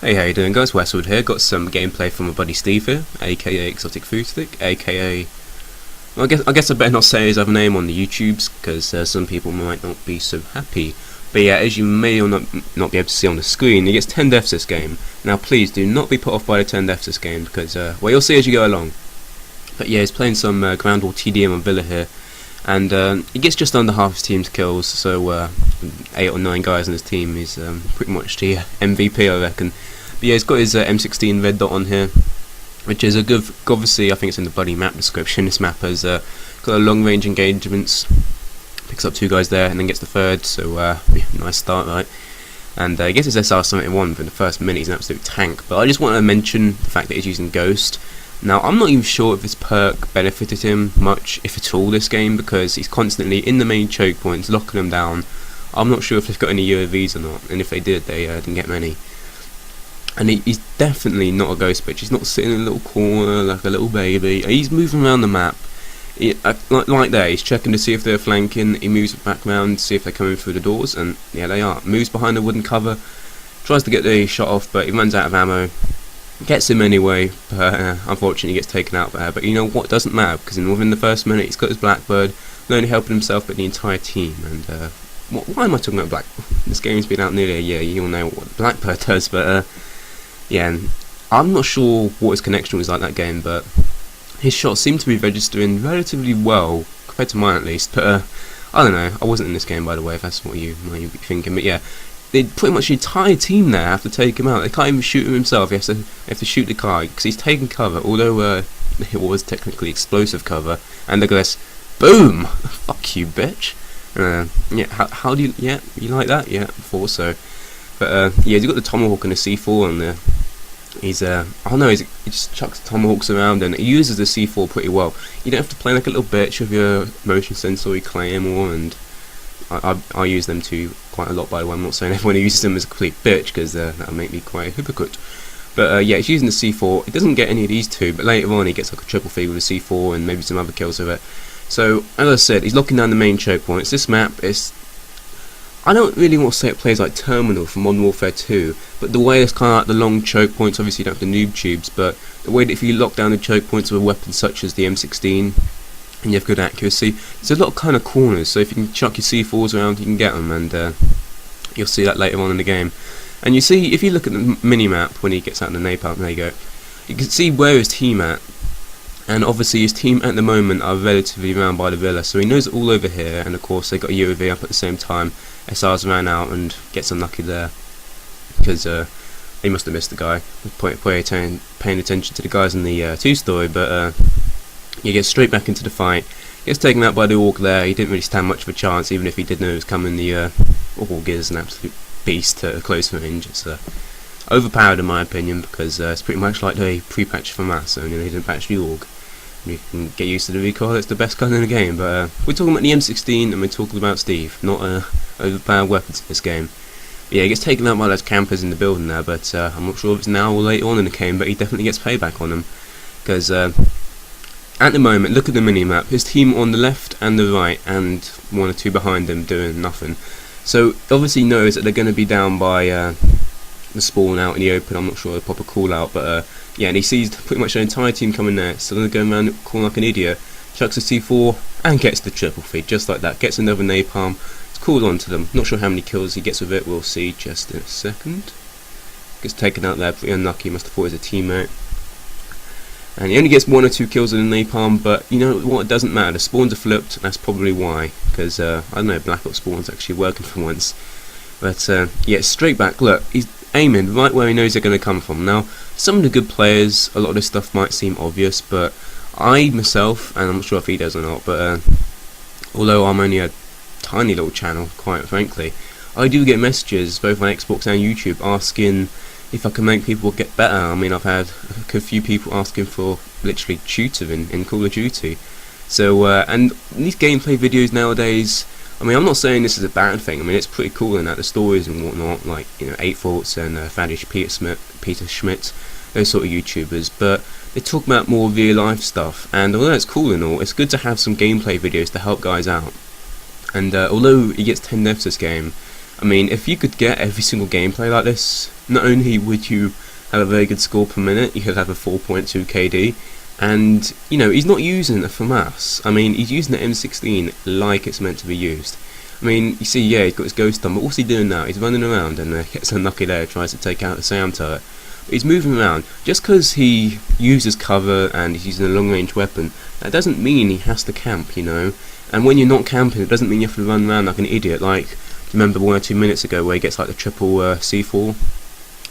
Hey, how you doing guys? Westwood here. Got some gameplay from my buddy Steve here, aka eXoticfoostick, aka... Well, I guess I better not say his other name on the YouTubes, because some people might not be so happy. But yeah, as you may or not be able to see on the screen, he gets 10 deaths this game. Now please do not be put off by the 10 deaths this game, because, well, you'll see as you go along. But yeah, he's playing some ground war TDM on Villa here, and he gets just under half his team's kills, so 8 or 9 guys in his team. He's pretty much the MVP, I reckon. But yeah, he's got his M16 red dot on here, which is a good, obviously I think it's in the bloody map description. This map has got a long range engagements, picks up 2 guys there and then gets the third, so yeah, nice start, right? And he gets his SR-71 for the first minute. He's an absolute tank. But I just want to mention the fact that he's using Ghost. Now, I'm not even sure if this perk benefited him much, if at all, this game, because he's constantly in the main choke points, locking them down. I'm not sure if they've got any UAVs or not, and if they did, they didn't get many. And he's definitely not a ghost bitch. He's not sitting in a little corner like a little baby. He's moving around the map. Like that, he's checking to see if they're flanking. He moves back around to see if they're coming through the doors, and yeah, they are. Moves behind the wooden cover, tries to get the shot off, but he runs out of ammo. Gets him anyway, but unfortunately he gets taken out there. But you know what, doesn't matter, because within the first minute he's got his Blackbird, not only helping himself but the entire team. And why am I talking about Black? This game's been out nearly a year. You all know what Blackbird does, but yeah, and I'm not sure what his connection was like that game, but his shots seem to be registering relatively well compared to mine at least. But I don't know. I wasn't in this game, by the way, if that's what you might be thinking. But yeah, they pretty much the entire team there have to take him out. They can't even shoot him himself. He has to shoot the guy because he's taking cover. Although it was technically explosive cover, and they go, boom, fuck you, bitch. Yeah, how do you? Yeah, you like that? Yeah, I thought so. But yeah, he's got the Tomahawk and the C4 on there. He's I don't know, he just chucks Tomahawks around and he uses the C4 pretty well. You don't have to play like a little bitch with your motion sensor, your claymore, and I use them too quite a lot, by the way. I'm not saying everyone uses them as a complete bitch, because that'll make me quite a hypocrite. But yeah, he's using the C4. He doesn't get any of these two, but later on he gets like a triple feed with a C4 and maybe some other kills with it. So as I said, he's locking down the main choke points. This map is, I don't really want to say it plays like Terminal from Modern Warfare 2, but the way it's kind of like the long choke points, obviously you don't have the noob tubes, but the way that if you lock down the choke points with weapons such as the M16 and you have good accuracy, there's a lot of kind of corners, so if you can chuck your C4s around you can get them, and you'll see that later on in the game. And you see, if you look at the mini-map when he gets out in the napalm, there you go, you can see where his team at. And obviously his team at the moment are relatively around by the villa, so he knows it all over here, and of course they got a UAV up at the same time. SRs ran out and gets unlucky there, because he must have missed the guy, paying attention to the guys in the 2-story, but he gets straight back into the fight, gets taken out by the Orc there. He didn't really stand much of a chance, even if he did know it was coming. The Orc is an absolute beast at close range. It's overpowered in my opinion, because it's pretty much like the pre-patch for mass, only they didn't patch the Orc. You can get used to the recoil. It's the best gun in the game. But we're talking about the M16 and we're talking about Steve, not overpowered weapons in this game. But yeah, he gets taken out by those campers in the building there, but I'm not sure if it's now or later on in the game, but he definitely gets payback on them, because at the moment, look at the mini-map, his team on the left and the right, and 1 or 2 behind him doing nothing. So obviously he knows that they're going to be down by the spawn out in the open. I'm not sure the proper call out, but yeah, and he sees pretty much the entire team coming there, so they're going around the corner like an idiot, chucks a C4 and gets the triple feed just like that, gets another napalm. It's called on to them. Not sure how many kills he gets with it, we'll see just in a second. Gets taken out there, pretty unlucky, must have thought he was a teammate. And he only gets 1 or 2 kills in the napalm, but you know what, it doesn't matter, the spawns are flipped, and that's probably why, because I don't know, Black Ops spawn's actually working for once. But yeah, straight back, look, he's aiming right where he knows they're going to come from. Now, some of the good players, a lot of this stuff might seem obvious, but I myself, and I'm not sure if he does or not, but although I'm only a tiny little channel, quite frankly, I do get messages both on Xbox and YouTube asking if I can make people get better. I mean, I've had a few people asking for literally tutoring in Call of Duty. So and these gameplay videos nowadays, I mean, I'm not saying this is a bad thing. I mean, it's pretty cool in that, the stories and whatnot, like, you know, 8 Thoughts and Fadish Peter Schmidt, those sort of YouTubers, but they talk about more real life stuff, and although it's cool and all, it's good to have some gameplay videos to help guys out. And although he gets 10 deaths this game, I mean, if you could get every single gameplay like this, not only would you have a very good score per minute, you could have a 4.2 KD, and, you know, he's not using a FAMAS. I mean, he's using the M16 like it's meant to be used. I mean, you see, yeah, he's got his ghost on, but what's he doing now? He's running around and gets unlucky there, tries to take out the SAM turret. But he's moving around. Just because he uses cover and he's using a long-range weapon, that doesn't mean he has to camp, you know. And when you're not camping, it doesn't mean you have to run around like an idiot. Like, remember 1 or 2 minutes ago where he gets like the triple C4?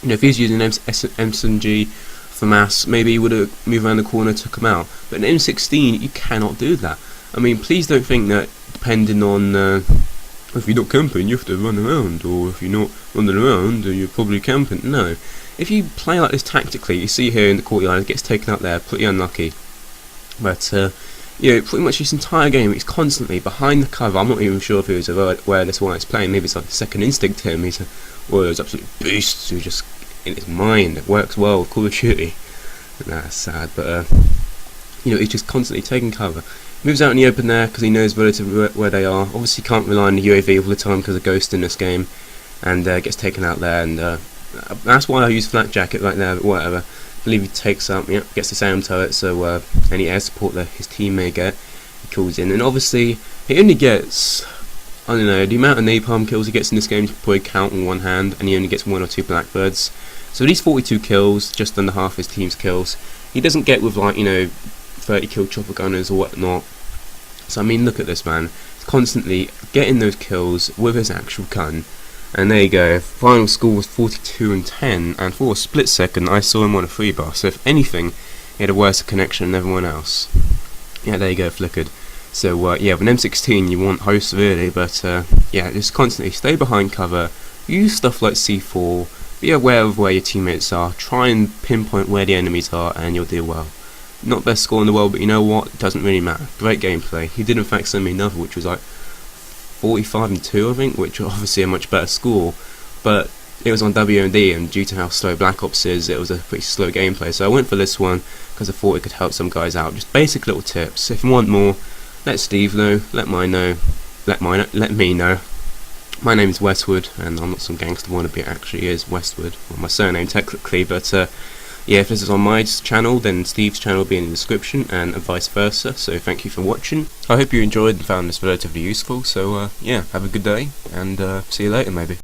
You know, if he's using M16 FAMAS, maybe he would have moved around the corner, took him out. But in M16, you cannot do that. I mean, please don't think that depending on if you're not camping, you have to run around, or if you're not running around, then you're probably camping. No. If you play like this tactically, you see here in the courtyard, it gets taken out there, pretty unlucky. But, you know, pretty much this entire game, he's constantly behind the cover. I'm not even sure if he was aware this while he's playing. Maybe it's like a second instinct to him. He's one of those absolute beasts who just, in his mind, it works well with Call of Duty. And that's sad, but, you know, he's just constantly taking cover. Moves out in the open there because he knows relatively where they are. Obviously can't rely on the UAV all the time because of Ghost in this game, and gets taken out there, and that's why I use Flak Jacket right there, but whatever. I believe he takes up, yep, gets the SAM turret, so any air support that his team may get, he calls in. And obviously he only gets, I don't know, the amount of napalm kills he gets in this game you can probably count on one hand, and he only gets 1 or 2 Blackbirds. So these 42 kills, just under half his team's kills. He doesn't get with, like, you know, 30 kill chopper gunners or whatnot. So I mean, look at this man. He's constantly getting those kills with his actual gun. And there you go. Final score was 42 and 10, and for a split second I saw him on a free bar. So if anything, he had a worse connection than everyone else. Yeah, there you go, flickered. So yeah, with an M16 you want hosts really, but yeah, just constantly stay behind cover. Use stuff like C4. Be aware of where your teammates are. Try and pinpoint where the enemies are, and you'll do well. Not best score in the world, but you know what? It doesn't really matter. Great gameplay. He did in fact send me another, which was like 45 and 2, I think, which was obviously a much better score. But it was on WMD, and due to how slow Black Ops is, it was a pretty slow gameplay. So I went for this one because I thought it could help some guys out. Just basic little tips. If you want more, let Steve know. Let me know. My name is Westwood, and I'm not some gangster wannabe. It actually is Westwood. Well, my surname technically, but yeah, if this is on my channel, then Steve's channel will be in the description, and vice versa. So thank you for watching. I hope you enjoyed and found this relatively useful. So yeah, have a good day, and see you later maybe.